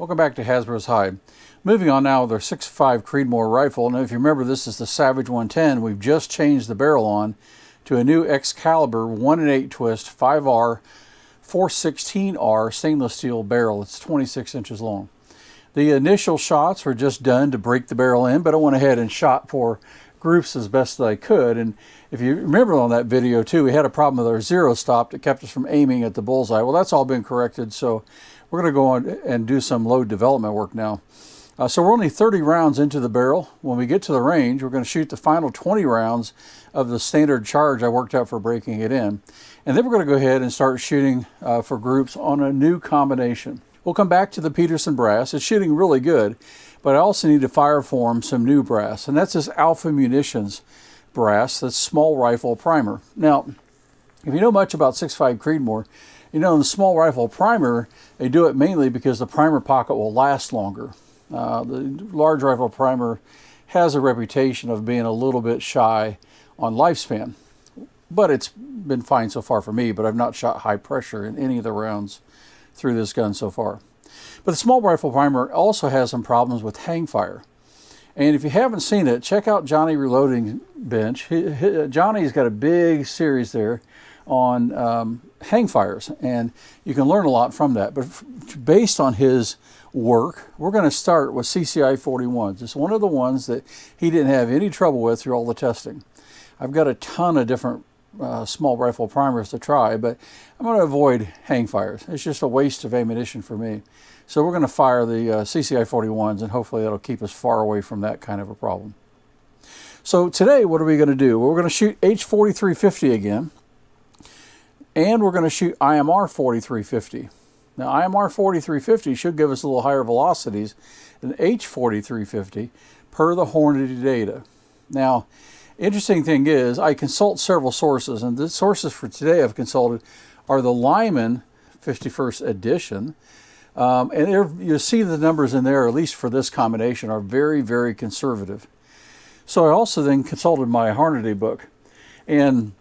Welcome back to Hasbro's Hide. Moving on now with our 6.5 Creedmoor rifle. Now if you remember, this is the Savage 110. We've just changed the barrel on to a new Excalibur 1-8 twist 5R 416R stainless steel barrel. It's 26 inches long. The initial shots were just done to break the barrel in, but I went ahead and shot for groups as best as I could. And if you remember on that video too, we had a problem with our zero stop that kept us from aiming at the bullseye. Well, that's all been corrected, so we're going to go on and do some load development work now. So we're only 30 rounds into the barrel. When we get to the range, we're going to shoot the final 20 rounds of the standard charge I worked out for breaking it in. And then we're going to go ahead and start shooting for groups on a new combination. We'll come back to the Peterson brass. It's shooting really good, but I also need to fire form some new brass, and that's this Alpha Munitions brass, that's small rifle primer. Now, if you know much about 6.5 Creedmoor, you know in the small rifle primer, they do it mainly because the primer pocket will last longer. The large rifle primer has a reputation of being a little bit shy on lifespan, but it's been fine so far for me, but I've not shot high pressure in any of the rounds through this gun so far. But the small rifle primer also has some problems with hang fire. And if you haven't seen it, check out Johnny Reloading Bench. Johnny's got a big series there on hang fires, and you can learn a lot from that. But based on his work, we're going to start with CCI 41s. It's one of the ones that he didn't have any trouble with through all the testing. I've got a ton of different small rifle primers to try, but I'm going to avoid hang fires. It's just a waste of ammunition for me. So we're going to fire the CCI 41s, and hopefully that'll keep us far away from that kind of a problem. So today, what are we going to do? Well, we're going to shoot H4350 again, and we're going to shoot IMR 4350. Now, IMR 4350 should give us a little higher velocities than H4350 per the Hornady data. Now, interesting thing is, I consult several sources, and the sources for today I've consulted are the Lyman 51st edition, and you see the numbers in there, at least for this combination, are very, very conservative. So I also then consulted my Hornady book, and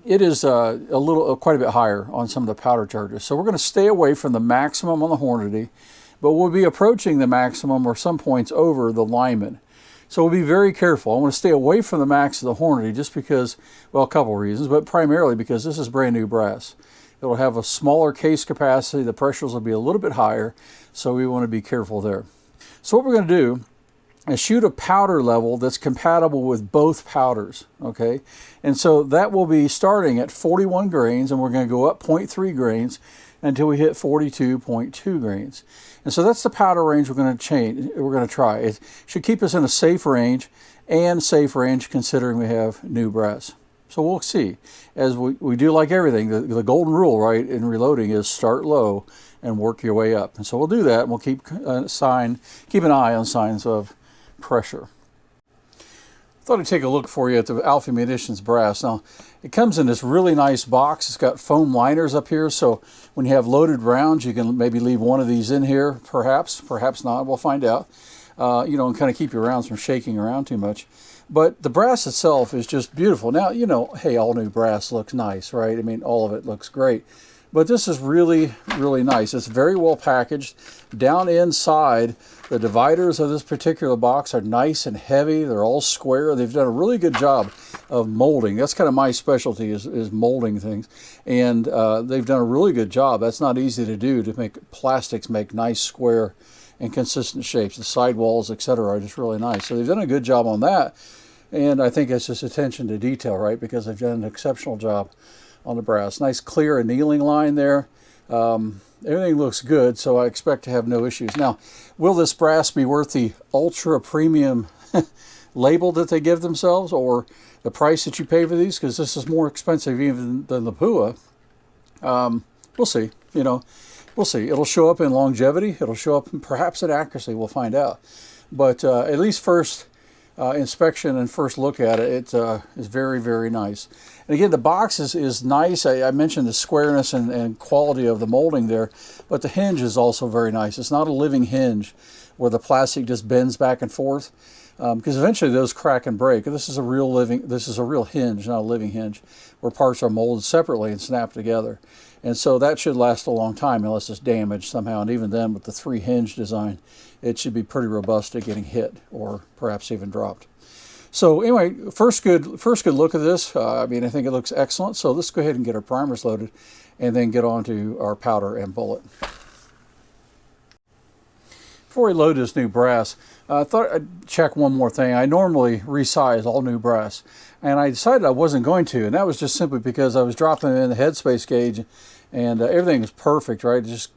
it is quite a bit higher on some of the powder charges. So we're going to stay away from the maximum on the Hornady, but we'll be approaching the maximum or some points over the Lyman. So we'll be very careful. I want to stay away from the max of the Hornady just because, well, a couple of reasons, but primarily because this is brand new brass. It'll have a smaller case capacity. The pressures will be a little bit higher, so we want to be careful there. So what we're going to do is shoot a powder level that's compatible with both powders, okay? And so that will be starting at 41 grains, and we're going to go up 0.3 grains until we hit 42.2 grains. And so that's the powder range we're going to try. It should keep us in a safe range, and safe range considering we have new brass. So we'll see. As we do like everything, the golden rule, right, in reloading is start low and work your way up. And so we'll do that, and we'll keep an eye on signs of pressure. I thought I'd take a look for you at the Alpha Munitions brass. Now, it comes in this really nice box. It's got foam liners up here, so when you have loaded rounds, you can maybe leave one of these in here, perhaps not. We'll find out. And kind of keep your rounds from shaking around too much. But the brass itself is just beautiful. Now, hey, all new brass looks nice, right? I mean, all of it looks great. But this is really, really nice. It's very well packaged. Down inside, the dividers of this particular box are nice and heavy. They're all square. They've done a really good job of molding. That's kind of my specialty is molding things. And they've done a really good job. That's not easy to do, to make plastics make nice square and consistent shapes. The sidewalls, etc., are just really nice. So they've done a good job on that. And I think it's just attention to detail, right? Because they've done an exceptional job on the brass. Nice clear annealing line there. Everything looks good, so I expect to have no issues. Now, will this brass be worth the ultra premium label that they give themselves, or the price that you pay for these? Because this is more expensive even than the Pua. We'll see. We'll see. It'll show up in longevity. It'll show up perhaps in accuracy. We'll find out. But at least first inspection and first look at it, it is very, very nice. And again, the box is nice. I mentioned the squareness and quality of the molding there, but the hinge is also very nice. It's not a living hinge where the plastic just bends back and forth. because eventually those crack and break. This is a real hinge, not a living hinge, where parts are molded separately and snapped together. And so that should last a long time unless it's damaged somehow. And even then, with the 3 hinge design, it should be pretty robust at getting hit or perhaps even dropped. So anyway, first good look at this. I mean, I think it looks excellent. So let's go ahead and get our primers loaded and then get on to our powder and bullet. Before we load this new brass, I thought I'd check one more thing. I normally resize all new brass, and I decided I wasn't going to, and that was just simply because I was dropping it in the headspace gauge, and everything is perfect, right? Just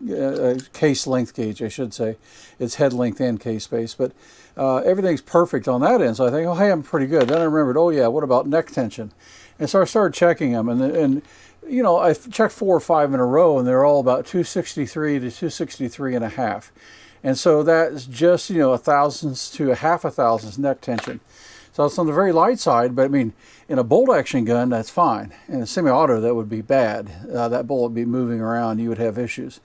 case length gauge, I should say. It's head length and case space, but everything's perfect on that end. So I think, oh, hey, I'm pretty good. Then I remembered, oh yeah, what about neck tension? And so I started checking them, and you know, I checked 4 or 5 in a row, and they're all about 263 to 263 and a half. And so that's just, you know, a thousandths to a half a thousandths neck tension. So it's on the very light side, but I mean, in a bolt action gun, that's fine. In a semi-auto, that would be bad. That bullet would be moving around, you would have issues.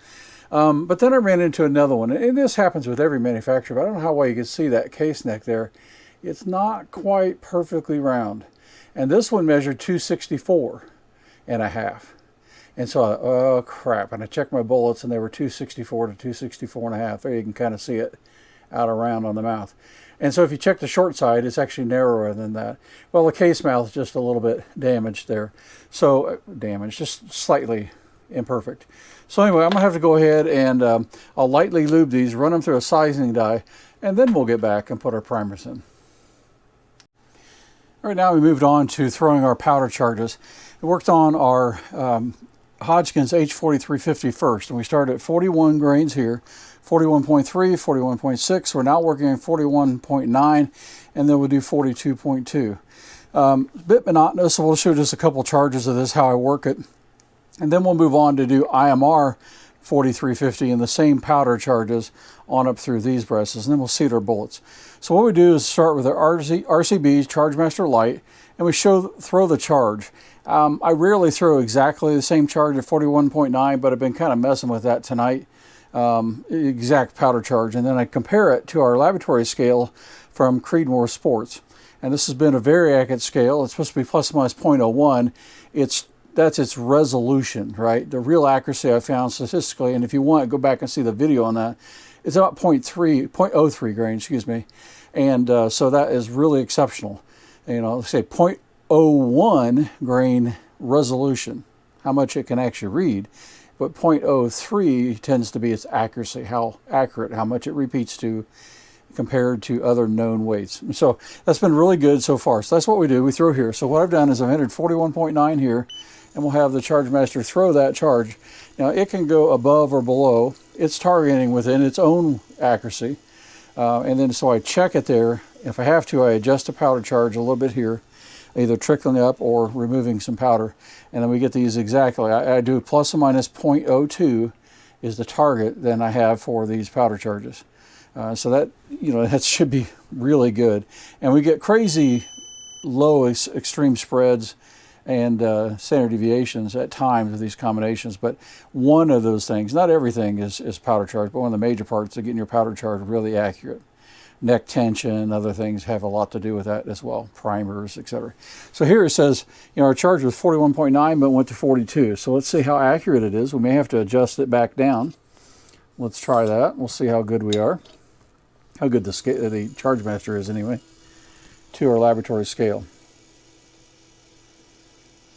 But then I ran into another one, and this happens with every manufacturer, but I don't know how well you can see that case neck there. It's not quite perfectly round. And this one measured 264 and a half. And so I thought, oh crap, and I checked my bullets and they were 264 to 264 and a half. There you can kind of see it out around on the mouth. And so if you check the short side, it's actually narrower than that. Well, the case mouth is just a little bit damaged there. So, damaged, just slightly imperfect. So anyway, I'm going to have to go ahead and I'll lightly lube these, run them through a sizing die, and then we'll get back and put our primers in. All right, now we moved on to throwing our powder charges. We worked on our Hodgkin's H4350 first, and we started at 41 grains here, 41.3, 41.6. We're now working on 41.9, and then we'll do 42.2. A bit monotonous, so we'll show just a couple charges of this, how I work it, and then we'll move on to do IMR 4350 and the same powder charges on up through these brushes, and then we'll seat our bullets. So what we do is start with our RCBs, Chargemaster Light, and we throw the charge. I rarely throw exactly the same charge at 41.9, but I've been kind of messing with that tonight, exact powder charge, and then I compare it to our laboratory scale from Creedmoor Sports. And this has been a very accurate scale. It's supposed to be plus or minus 0.01. That's its resolution, right? The real accuracy I found statistically, and if you want, go back and see the video on that. It's about 0.03 grains, excuse me. And so that is really exceptional. You know, say 0.01 grain resolution, how much it can actually read. But 0.03 tends to be its accuracy, how accurate, how much it repeats to compared to other known weights. So that's been really good so far. So that's what we do. We throw here. So what I've done is I've entered 41.9 here, and we'll have the Chargemaster throw that charge. Now it can go above or below. It's targeting within its own accuracy. And then so I check it there. If I have to, I adjust the powder charge a little bit here, either trickling up or removing some powder. And then we get these exactly. I do plus or minus 0.02 is the target then I have for these powder charges. So that, you know, that should be really good. And we get crazy low extreme spreads and standard deviations at times of these combinations. But one of those things, not everything is powder charge, but one of the major parts of getting your powder charge really accurate. Neck tension, other things have a lot to do with that as well, primers, etc. So here it says, you know, our charge was 41.9 but went to 42. So let's see how accurate it is. We may have to adjust it back down. Let's try that. We'll see how good we are. How good the Chargemaster is anyway, to our laboratory scale.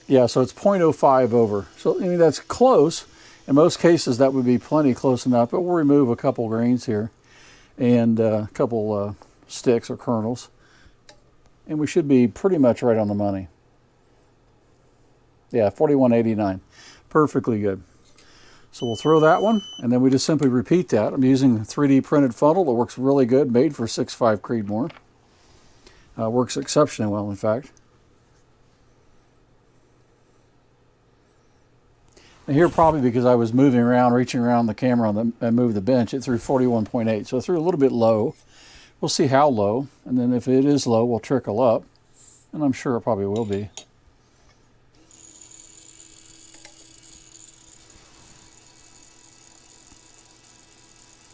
Yeah, so it's 0.05 over. So I mean, that's close. In most cases, that would be plenty close enough, but we'll remove a couple grains here and a couple sticks or kernels, and we should be pretty much right on the money. Yeah, 41.89. Perfectly good. So we'll throw that one, and then we just simply repeat that. I'm using a 3D printed funnel that works really good, made for 6.5 Creedmoor. Works exceptionally well, in fact. And here, probably because I was moving around, reaching around the camera and moved the bench, it threw 41.8. So it threw a little bit low. We'll see how low, and then if it is low, we'll trickle up, and I'm sure it probably will be.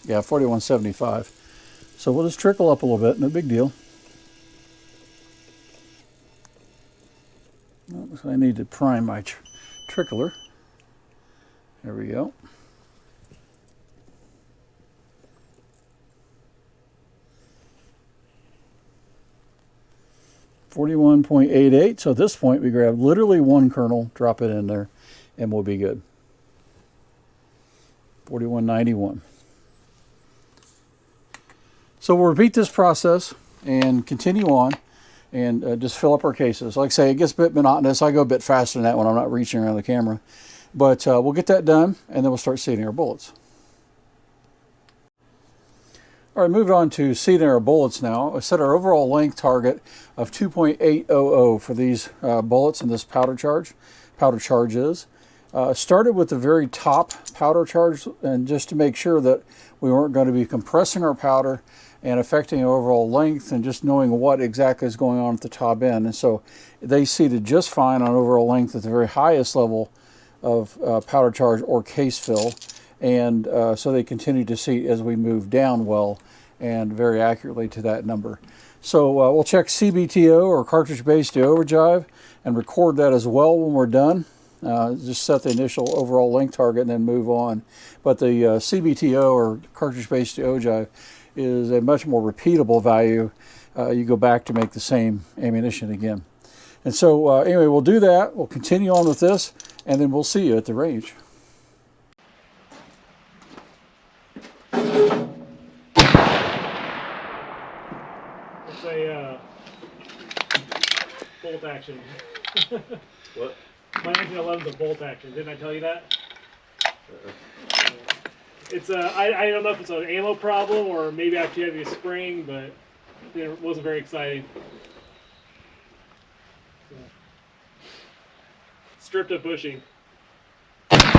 Yeah, 41.75. So we'll just trickle up a little bit, no big deal. So I need to prime my trickler. There we go. .88. So at this point, we grab literally one kernel, drop it in there, and we'll be good. 4191. So we'll repeat this process and continue on and just fill up our cases. Like I say, it gets a bit monotonous. I go a bit faster than that when I'm not reaching around the camera. But we'll get that done, and then we'll start seating our bullets. All right, moving on to seating our bullets now. I set our overall length target of 2.800 for these bullets in this powder charge. Powder charge is. Started with the very top powder charge, and just to make sure that we weren't going to be compressing our powder and affecting our overall length, and just knowing what exactly is going on at the top end. And so they seated just fine on overall length at the very highest level of powder charge or case fill, and so they continue to seat as we move down well and very accurately to that number. So we'll check CBTO or cartridge-based overdrive and record that as well when we're done. Just set the initial overall length target and then move on. But the CBTO or cartridge-based overdrive is a much more repeatable value. You go back to make the same ammunition again. And so anyway, we'll do that. We'll continue on with this, and then we'll see you at the range. It's a bolt action. What? My 1911 is a bolt action. Didn't I tell you that? It's I don't know if it's an ammo problem or maybe actually having a spring, but it wasn't very exciting. So. Stripped of bushing. So I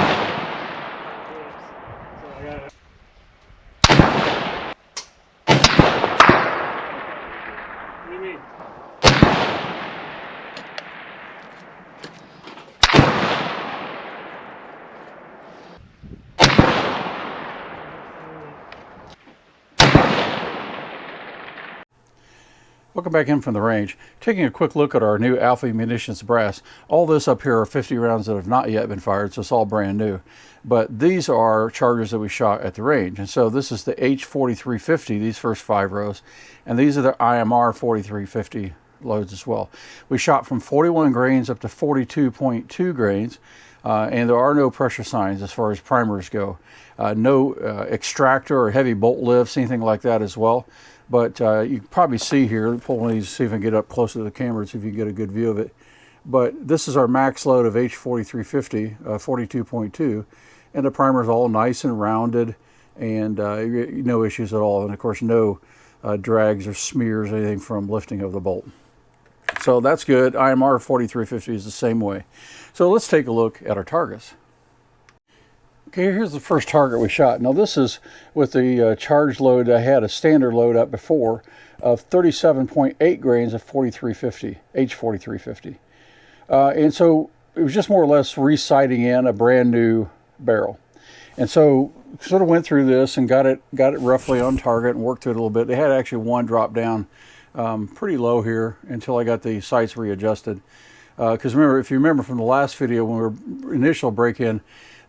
got it. What do you mean? Welcome back in from the range. Taking a quick look at our new Alpha Munitions brass. All this up here are 50 rounds that have not yet been fired, so it's all brand new. But these are charges that we shot at the range. And so this is the H4350, these first 5 rows. And these are the IMR 4350 loads as well. We shot from 41 grains up to 42.2 grains. And there are no pressure signs as far as primers go. No extractor or heavy bolt lifts, anything like that as well. But you can probably see here, pull one of these, see if I can get up closer to the camera, see if you can get a good view of it. But this is our max load of H4350, 42.2, and the primer is all nice and rounded, and no issues at all. And of course, no drags or smears or anything from lifting of the bolt. So that's good. IMR 4350 is the same way. So let's take a look at our targets. Okay, here's the first target we shot. Now this is with the charge load. I had a standard load up before of 37.8 grains of 4350, H4350. And so it was just more or less resighting in a brand new barrel. And so sort of went through this and got it roughly on target and worked through it a little bit. They had actually one drop down pretty low here until I got the sights readjusted. Because remember, if you remember from the last video when we were initial break-in,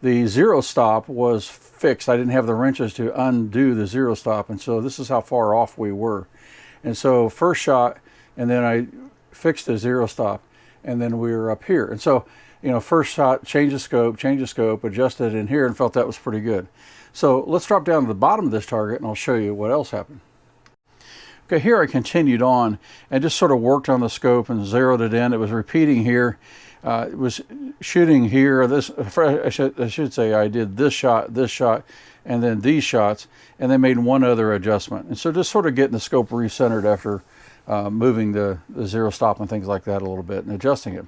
the zero stop was fixed. I didn't have the wrenches to undo the zero stop, and so this is how far off we were. And so first shot, and then I fixed the zero stop, and then we were up here. And so, you know, first shot, change of scope, adjusted in here, and felt that was pretty good. So let's drop down to the bottom of this target, and I'll show you what else happened. Okay, here I continued on and just sort of worked on the scope and zeroed it in. It was repeating here. It was shooting here. I should say I did this shot, and then these shots, and then made one other adjustment. And so just sort of getting the scope recentered after moving the zero stop and things like that a little bit and adjusting it.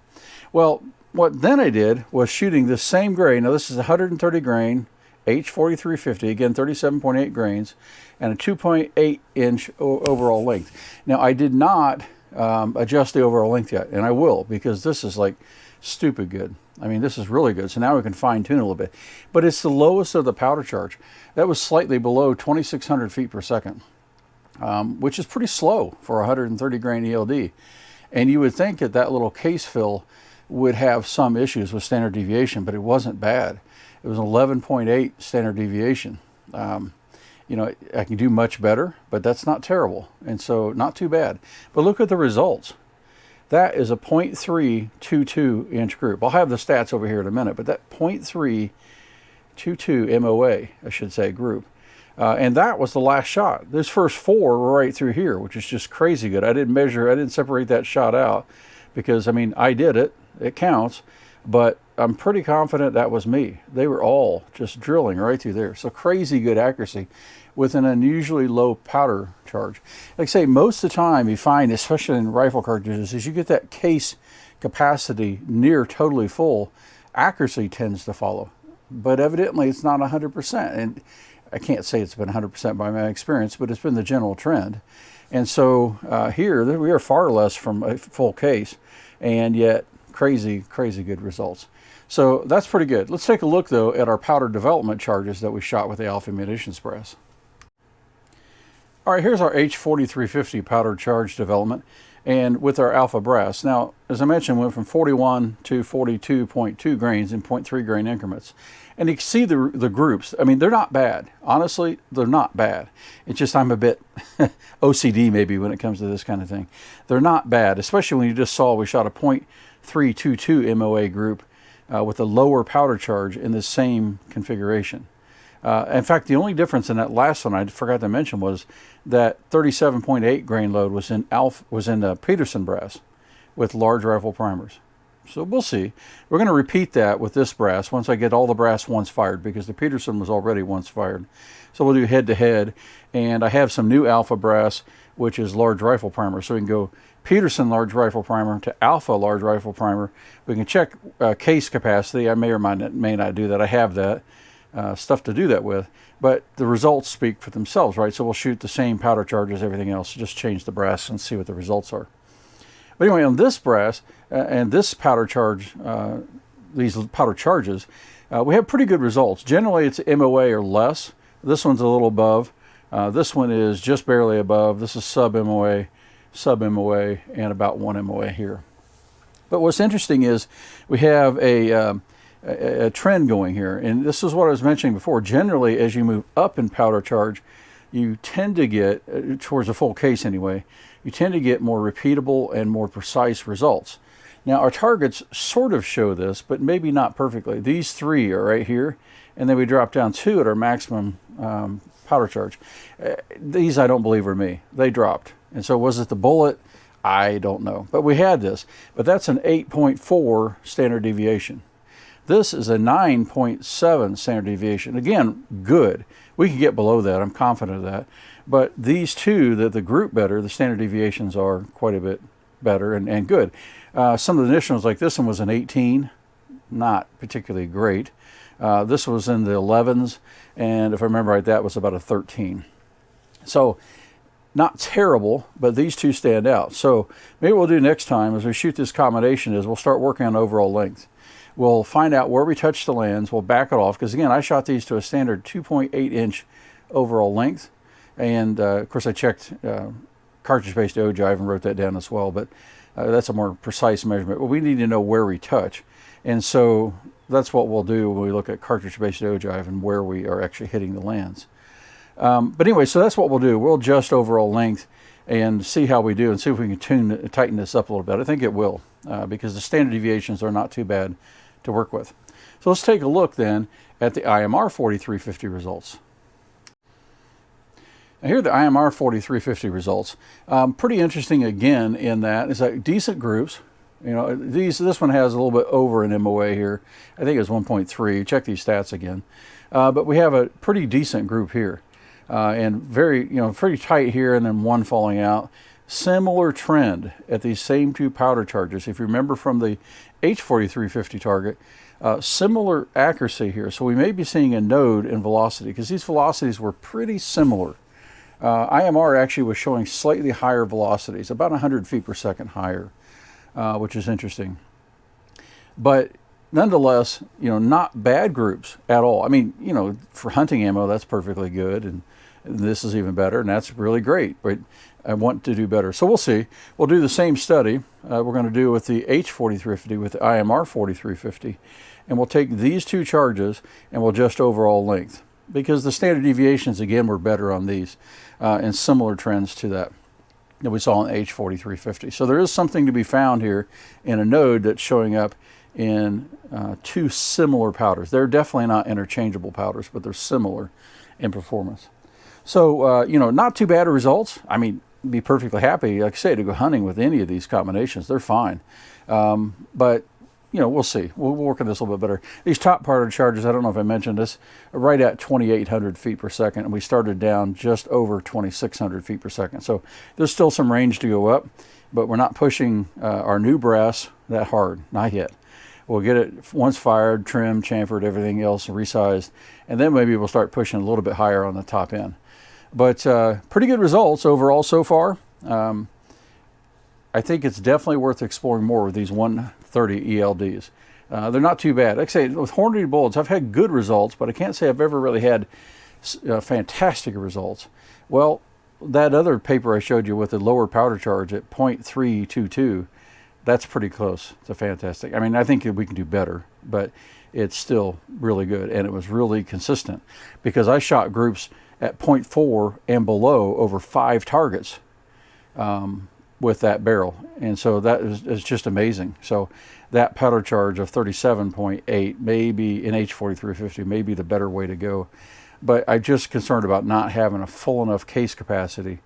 Well, what then I did was shooting the same grain. Now this is 130 grain, H4350, again 37.8 grains, and a 2.8 inch overall length. Now I did not adjust the overall length yet, and I will, because this is like stupid good. I mean, this is really good. So now we can fine tune a little bit. But it's the lowest of the powder charge. That was slightly below 2,600 feet per second, which is pretty slow for 130 grain ELD. And you would think that that little case fill would have some issues with standard deviation, but it wasn't bad. It was 11.8 standard deviation. You know, I can do much better, but that's not terrible, and so not too bad. But look at the results. That is a 0.322 inch group. I'll have the stats over here in a minute, but that 0.322 MOA, I should say, group. And that was the last shot. Those first four were right through here, which is just crazy good. I didn't separate that shot out because, I mean, I did it. It counts. But I'm pretty confident that was me. They were all just drilling right through there. So crazy good accuracy with an unusually low powder charge. Like I say, most of the time you find, especially in rifle cartridges, is you get that case capacity near totally full, accuracy tends to follow. But evidently it's not 100%. And I can't say it's been 100% by my experience, but it's been the general trend. And so here we are far less from a full case, and yet crazy good results. So that's pretty good. Let's take a look though at our powder development charges that we shot with the Alpha munitions brass. All right, here's our H4350 powder charge development and with our Alpha brass. Now, as I mentioned, we went from 41 to 42.2 grains in 0.3 grain increments. And you can see the groups. I mean, they're not bad. Honestly, they're not bad. It's just I'm a bit OCD maybe when it comes to this kind of thing. They're not bad, especially when you just saw we shot a 0.322 MOA group with a lower powder charge in the same configuration. In fact, the only difference in that last one I forgot to mention was that 37.8 grain load was in Peterson brass with large rifle primers. So we'll see. We're going to repeat that with this brass once I get all the brass once fired, because the Peterson was already once fired. So we'll do head to head, and I have some new Alpha brass, which is large rifle primer. So we can go Peterson large rifle primer to Alpha large rifle primer. We can check case capacity. I may or may not do that. I have that stuff to do that with, but the results speak for themselves, right? So we'll shoot the same powder charge as everything else, just change the brass and see what the results are. But anyway, on this brass and this powder charge, these powder charges, we have pretty good results. Generally, it's MOA or less. This one's a little above. This one is just barely above. This is sub-MOA, and about 1 MOA here. But what's interesting is we have a trend going here, and this is what I was mentioning before. Generally, as you move up in powder charge, you tend to get, towards a full case anyway, you tend to get more repeatable and more precise results. Now, our targets sort of show this, but maybe not perfectly. These three are right here, and then we drop down 2 at our maximum powder charge. These I don't believe are me. They dropped. And so was it the bullet? I don't know. But we had this. But that's an 8.4 standard deviation. This is a 9.7 standard deviation. Again, good. We can get below that. I'm confident of that. But these two, the group better, the standard deviations are quite a bit better and good. Some of the initial ones, like this one was an 18, not particularly great. This was in the 11s, and if I remember right, that was about a 13. So not terrible, but these two stand out. So maybe what we'll do next time as we shoot this combination is we'll start working on overall length. We'll find out where we touch the lands. We'll back it off, because again, I shot these to a standard 2.8 inch overall length. And of course I checked cartridge-based ogive and wrote that down as well, but that's a more precise measurement. Well, we need to know where we touch. And so that's what we'll do when we look at cartridge-based ogive and where we are actually hitting the lands. But anyway, so that's what we'll do. We'll adjust overall length and see how we do and see if we can tighten this up a little bit. I think it will, because the standard deviations are not too bad to work with. So let's take a look then at the IMR 4350 results. Now here are the IMR 4350 results. Pretty interesting again in that it's like decent groups. You know, this one has a little bit over an MOA here. I think it's 1.3. Check these stats again. But we have a pretty decent group here. And very, pretty tight here, and then one falling out. Similar trend at these same two powder charges. If you remember from the H4350 target, similar accuracy here. So we may be seeing a node in velocity, because these velocities were pretty similar. IMR actually was showing slightly higher velocities, about 100 feet per second higher, which is interesting. But nonetheless, not bad groups at all. I mean, for hunting ammo, that's perfectly good, and This is even better, and that's really great, but I want to do better. So we'll see. We'll do the same study we're going to do with the H4350 with the IMR 4350, and we'll take these two charges and we'll adjust overall length, because the standard deviations again were better on these and similar trends to that we saw in H4350. So there is something to be found here in a node that's showing up in two similar powders. They're definitely not interchangeable powders, but they're similar in performance. So, you know, not too bad results. I mean, be perfectly happy, like I say, to go hunting with any of these combinations. They're fine. But, you know, we'll see. We'll work on this a little bit better. These top powder charges, I don't know if I mentioned this, right at 2,800 feet per second, and we started down just over 2,600 feet per second. So there's still some range to go up, but we're not pushing our new brass that hard, not yet. We'll get it once fired, trimmed, chamfered, everything else resized, and then maybe we'll start pushing a little bit higher on the top end. But pretty good results overall so far. I think it's definitely worth exploring more with these 130 ELDs. They're not too bad. Like I say, with Hornady bullets, I've had good results, but I can't say I've ever really had fantastic results. Well, that other paper I showed you with the lower powder charge at 0.322, that's pretty close to fantastic. I mean, I think we can do better, but it's still really good, and it was really consistent because I shot groups at 0.4 and below over 5 targets with that barrel, and so that is just amazing. So that powder charge of 37.8 maybe in H4350 may be the better way to go, but I'm just concerned about not having a full enough case capacity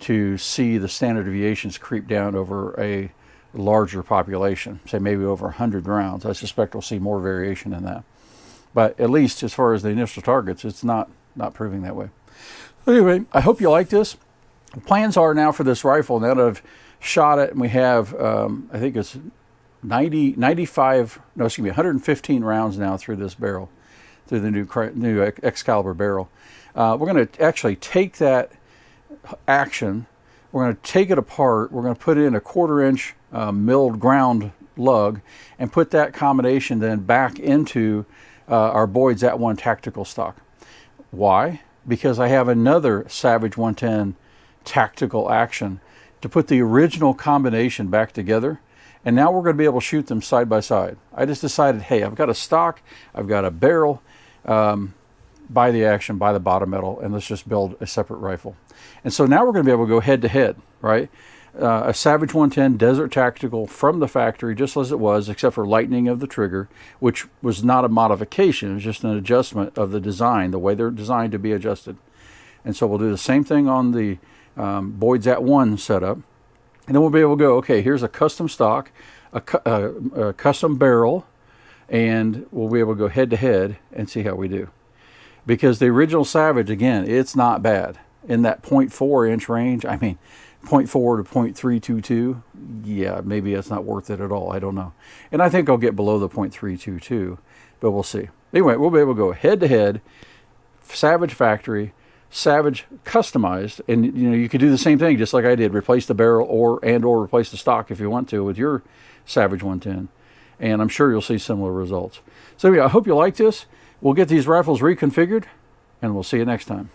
to see the standard deviations creep down over a larger population, say maybe over 100 rounds. I suspect we'll see more variation in that, but at least as far as the initial targets, it's not proving that way. Anyway, I hope you like this. The plans are now for this rifle, now that I've shot it, and we have I think it's 115 rounds now through this barrel, through the new Excalibur barrel. We're going to actually take that action, we're going to take it apart, we're going to put in a 1/4 inch milled ground lug and put that combination then back into our Boyd's at 1 tactical stock. Why? Because I have another Savage 110 tactical action to put the original combination back together, and now we're going to be able to shoot them side by side. I just decided, hey, I've got a stock, I've got a barrel, buy the action, buy the bottom metal, and let's just build a separate rifle. And so now we're going to be able to go head to head, right? A Savage 110 Desert Tactical from the factory, just as it was, except for lightening of the trigger, which was not a modification, it was just an adjustment of the design, the way they're designed to be adjusted. And so we'll do the same thing on the Boyd's at 1 setup, and then we'll be able to go, okay, here's a custom stock, a custom barrel, and we'll be able to go head to head and see how we do. Because the original Savage, again, it's not bad. In that 0.4 inch range, I mean, 0.4 to 0.322, yeah, maybe that's not worth it at all. I don't know. And I think I'll get below the 0.322, but we'll see. Anyway, we'll be able to go head to head, Savage factory, Savage customized, and you know, you could do the same thing just like I did, replace the barrel or replace the stock if you want to with your Savage 110, and I'm sure you'll see similar results. So yeah, I hope you like this. We'll get these rifles reconfigured, and we'll see you next time.